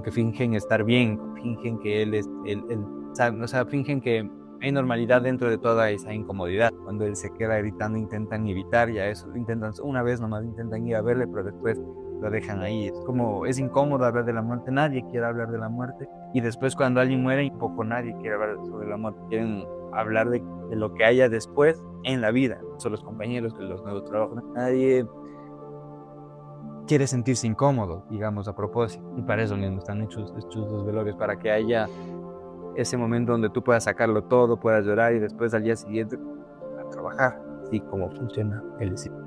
que fingen estar bien, fingen que él es, o sea, fingen que hay normalidad dentro de toda esa incomodidad. Cuando él se queda gritando, intentan evitar ya eso, una vez nomás intentan ir a verle, pero después lo dejan ahí. Es incómodo hablar de la muerte, nadie quiere hablar de la muerte, y después cuando alguien muere, un poco nadie quiere hablar sobre la muerte, quieren hablar de lo que haya después en la vida. Son los compañeros, los nuevos trabajos. Nadie quiere sentirse incómodo, digamos, a propósito, y para eso mismo están hechos los velorios, para que haya ese momento donde tú puedas sacarlo todo, puedas llorar y después al día siguiente a trabajar, así como funciona el ciclo.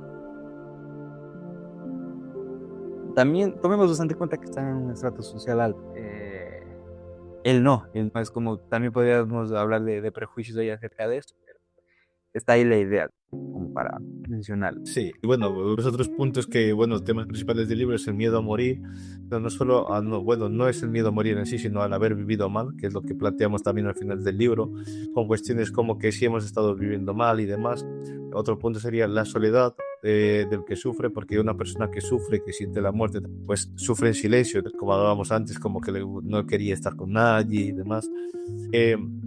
También tomemos bastante cuenta que está en un estrato social alto. Él no es como, también podríamos hablar de prejuicios ahí acerca de esto, pero está ahí la idea como para mencionar. Sí, y bueno, los otros puntos que, bueno, temas principales del libro es el miedo a morir, pero no solo, no es el miedo a morir en sí, sino al haber vivido mal, que es lo que planteamos también al final del libro, con cuestiones como que si hemos estado viviendo mal y demás. Otro punto sería la soledad del que sufre, porque una persona que sufre, que siente la muerte, pues sufre en silencio, como hablábamos antes, como que no quería estar con nadie y demás.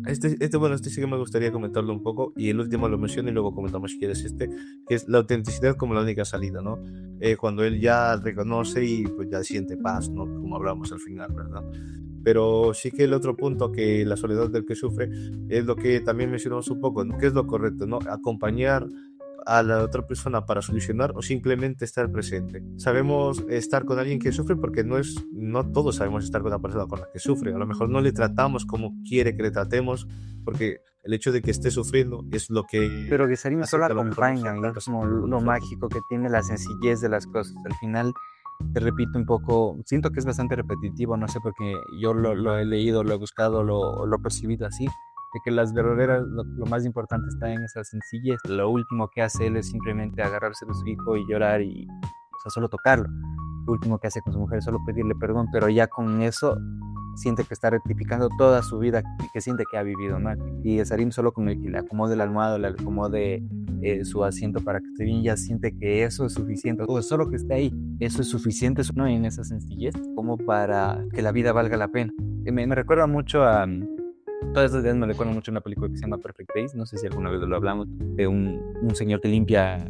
Este sí que me gustaría comentarlo un poco, y el último lo menciono y luego comentamos si quieres que es la autenticidad como la única salida, ¿no? Cuando él ya reconoce y pues ya siente paz, ¿no? Como hablamos al final, ¿verdad? Pero sí que el otro punto, que la soledad del que sufre, es lo que también mencionamos un poco, ¿no? ¿Qué es lo correcto, no? Acompañar a la otra persona para solucionar o simplemente estar presente. Sabemos estar con alguien que sufre porque no todos sabemos estar con la persona con la que sufre. A lo mejor no le tratamos como quiere que le tratemos, porque el hecho de que esté sufriendo es lo que... Pero que Sarim solo acompaña, y es como lo mágico que tiene la sencillez de las cosas. Al final, te repito un poco, siento que es bastante repetitivo, no sé, porque yo lo he leído, lo he buscado, lo he percibido así, de que las verdaderas, lo más importante está en esa sencillez. Lo último que hace él es simplemente agarrarse de su hijo y llorar, y, o sea, solo tocarlo. Lo último que hace con su mujer es solo pedirle perdón, pero ya con eso siente que está rectificando toda su vida y que siente que ha vivido mal. Y Gesarim, solo con el que le acomode la almohada, le acomode su asiento para que esté bien, ya siente que eso es suficiente, o solo que esté ahí, eso es suficiente, ¿no? En esa sencillez, como para que la vida valga la pena. Me recuerda mucho a... Todas esas ideas me recuerdan mucho a una película que se llama Perfect Days, no sé si alguna vez lo hablamos, de un señor que limpia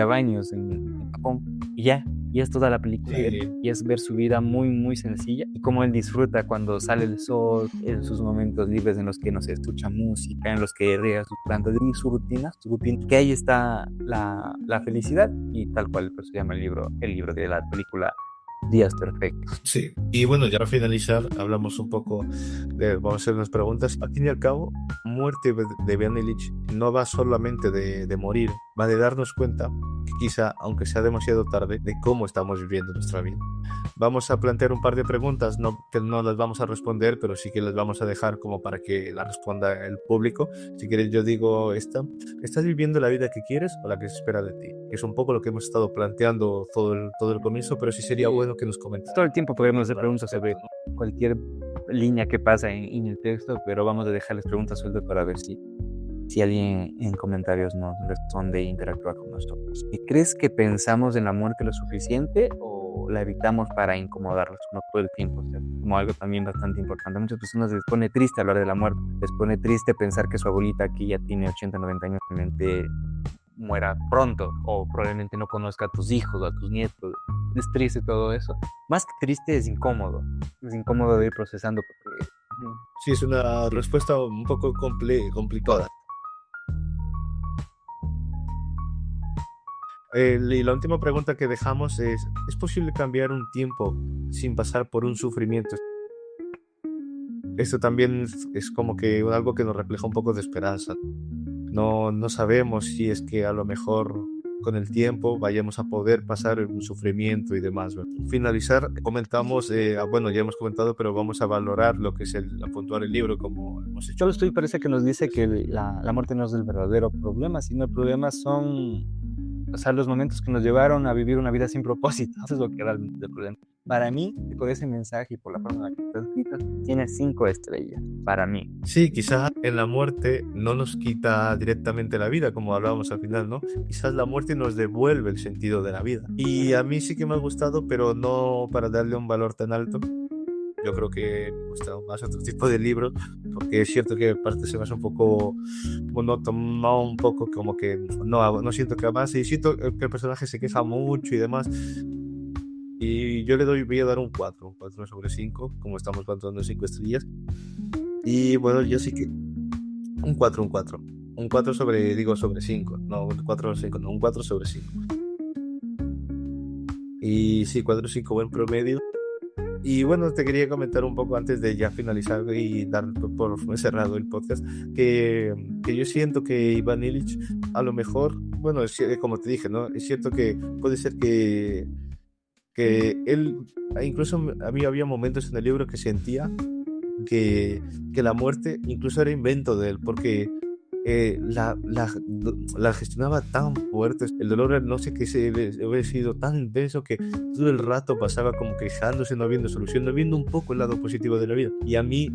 baños en Japón, y es toda la película, y es ver su vida muy, muy sencilla, y cómo él disfruta cuando sale el sol, en sus momentos libres en los que no se escucha música, en los que riega sus plantas, y su rutina, que ahí está la felicidad, y tal cual pues, se llama el libro de la película Días Perfectos. Sí, y bueno, ya para finalizar, hablamos un poco vamos a hacer unas preguntas. Al fin y al cabo, muerte de Ben Illich no va solamente de morir, va de darnos cuenta, que quizá, aunque sea demasiado tarde, de cómo estamos viviendo nuestra vida. Vamos a plantear un par de preguntas, que no las vamos a responder, pero sí que las vamos a dejar como para que las responda el público. Si quieres, yo digo esta. ¿Estás viviendo la vida que quieres o la que se espera de ti? Es un poco lo que hemos estado planteando todo el comienzo, pero sí sería bueno que nos comentes. Todo el tiempo podemos hacer preguntas sobre cualquier línea que pasa en el texto, pero vamos a dejarles preguntas sueltas para ver si alguien en comentarios nos responde e interactúa con nosotros. ¿Crees que pensamos en la muerte lo suficiente o la evitamos para incomodarlos no todo el tiempo? O sea, como algo también bastante importante. A muchas personas les pone triste hablar de la muerte, les pone triste pensar que su abuelita, que ya tiene 80, 90 años, probablemente muera pronto, o probablemente no conozca a tus hijos o a tus nietos. Es triste todo eso. Más que triste, es incómodo de ir procesando. Porque... Sí, es una respuesta un poco complicada. Y la última pregunta que dejamos ¿es posible cambiar un tiempo sin pasar por un sufrimiento? Esto también es como que algo que nos refleja un poco de esperanza. No sabemos si es que a lo mejor con el tiempo vayamos a poder pasar un sufrimiento y demás. Finalizar, comentamos, bueno, ya hemos comentado, pero vamos a valorar lo que es a puntuar el libro como hemos hecho. Solo parece que nos dice que la muerte no es el verdadero problema, sino el problema son, o sea, los momentos que nos llevaron a vivir una vida sin propósito. Eso es lo que realmente es el problema. Para mí, por ese mensaje y por la forma en la que está escrito, tiene 5 estrellas, para mí. Sí, quizás en la muerte no nos quita directamente la vida, como hablábamos al final, ¿no? Quizás la muerte nos devuelve el sentido de la vida. Y a mí sí que me ha gustado, pero no para darle un valor tan alto. Yo creo que me gusta más otro tipo de libros, porque es cierto que parte se me hace un poco monótono, un poco como que no siento que avance, y siento que el personaje se queja mucho y demás. Y yo voy a dar un 4 sobre 5, como estamos planteando 5 estrellas. Y bueno, yo sí que un 4 sobre 5, no un 4 sobre 5, no un 4 sobre 5. Y sí, 4 o 5, buen promedio. Y bueno, te quería comentar un poco antes de ya finalizar y dar por cerrado el podcast, que yo siento que Ivan Illich, a lo mejor, bueno, como te dije, ¿no? Es cierto que puede ser que él, incluso a mí había momentos en el libro que sentía que la muerte incluso era invento de él, porque la gestionaba tan fuerte, el dolor no sé qué había sido tan intenso que todo el rato pasaba como quejándose, no viendo solución, no viendo un poco el lado positivo de la vida. Y a mí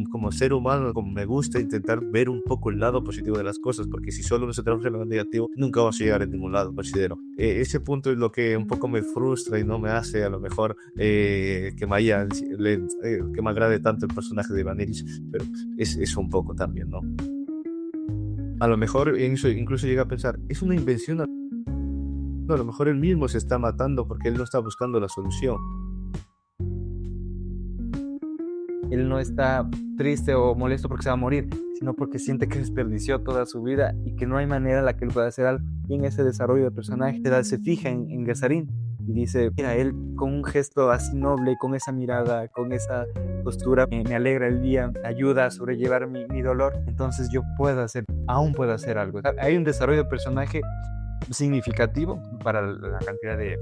como ser humano, como me gusta intentar ver un poco el lado positivo de las cosas, porque si solo nos centramos en lo negativo nunca vamos a llegar a ningún lado, considero. Ese punto es lo que un poco me frustra y no me hace a lo mejor que me agrade tanto el personaje de Ivan Illich, pero es un poco también, ¿no? A lo mejor incluso llega a pensar, es una invención. No, a lo mejor él mismo se está matando porque él no está buscando la solución. Él no está triste o molesto porque se va a morir, sino porque siente que desperdició toda su vida y que no hay manera en la que él pueda hacer algo. Y en ese desarrollo de personaje se fija en Gesarim y dice, mira, él con un gesto así noble, con esa mirada, con esa postura, me alegra el día, me ayuda a sobrellevar mi dolor, entonces yo aún puedo hacer algo. Hay un desarrollo de personaje significativo para la cantidad de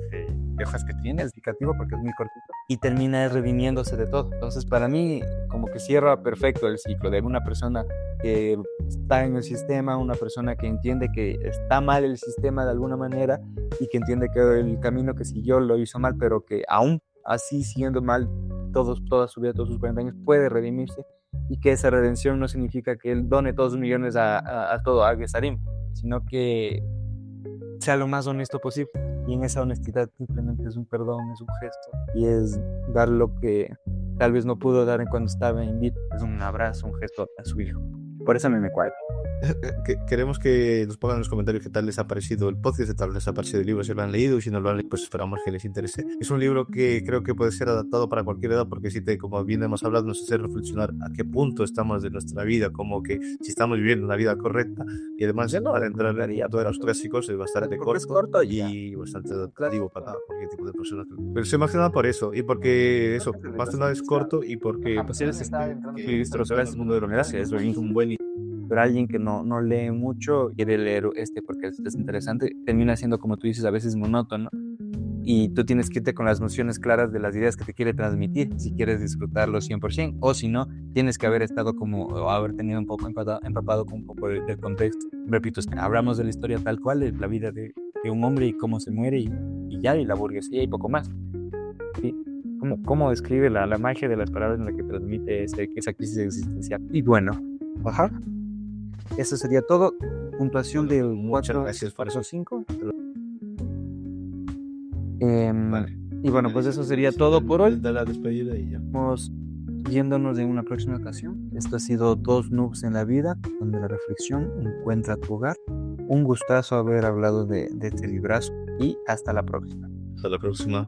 hojas que tiene, es significativo porque es muy cortito y termina redimiéndose de todo. Entonces para mí como que cierra perfecto el ciclo de una persona que está en el sistema, una persona que entiende que está mal el sistema de alguna manera y que entiende que el camino que siguió lo hizo mal, pero que aún así siendo mal toda su vida, todos sus 40 años, puede redimirse, y que esa redención no significa que él done todos sus millones a todo a Gesarim, sino que sea lo más honesto posible. Y en esa honestidad simplemente es un perdón, es un gesto, y es dar lo que tal vez no pudo dar en cuando estaba en vida. Es un abrazo, un gesto a su hijo. Por eso a mí me cuadra. Queremos que nos pongan en los comentarios qué tal les ha parecido el podcast, qué tal les ha parecido el libro, si lo han leído, y si no lo han leído, pues esperamos que les interese. Es un libro que creo que puede ser adaptado para cualquier edad, porque sí como bien hemos hablado, nos hace reflexionar a qué punto estamos de nuestra vida, como que si estamos viviendo una vida correcta, y además ya no al entrar en todos los clásicos es bastante corto y bastante adaptativo para cualquier tipo de persona. Pero sé más que nada por eso, y porque eso, más que nada es corto, y porque pues él está entrando en el mundo de la universidad, es un buen, pero alguien que no lee mucho quiere leer porque es interesante, termina siendo, como tú dices, a veces monótono, y tú tienes que irte con las nociones claras de las ideas que te quiere transmitir si quieres disfrutarlo 100%, o si no, tienes que haber estado o haber tenido un poco empapado con un poco del contexto. Repito, hablamos de la historia tal cual, de la vida de un hombre y cómo se muere, y ya, y la burguesía y poco más. ¿Sí? ¿Cómo describe la magia de las palabras en la que transmite esa crisis existencial? Y bueno, eso sería todo. Puntuación del 4, gracias por eso. 5. Vale. Y bueno, pues eso sería todo por hoy. De la despedida y ya. Vamos yéndonos en una próxima ocasión. Esto ha sido Dos Noobs en la Vida, donde la reflexión encuentra tu hogar. Un gustazo haber hablado de este librazo, y hasta la próxima. Hasta la próxima.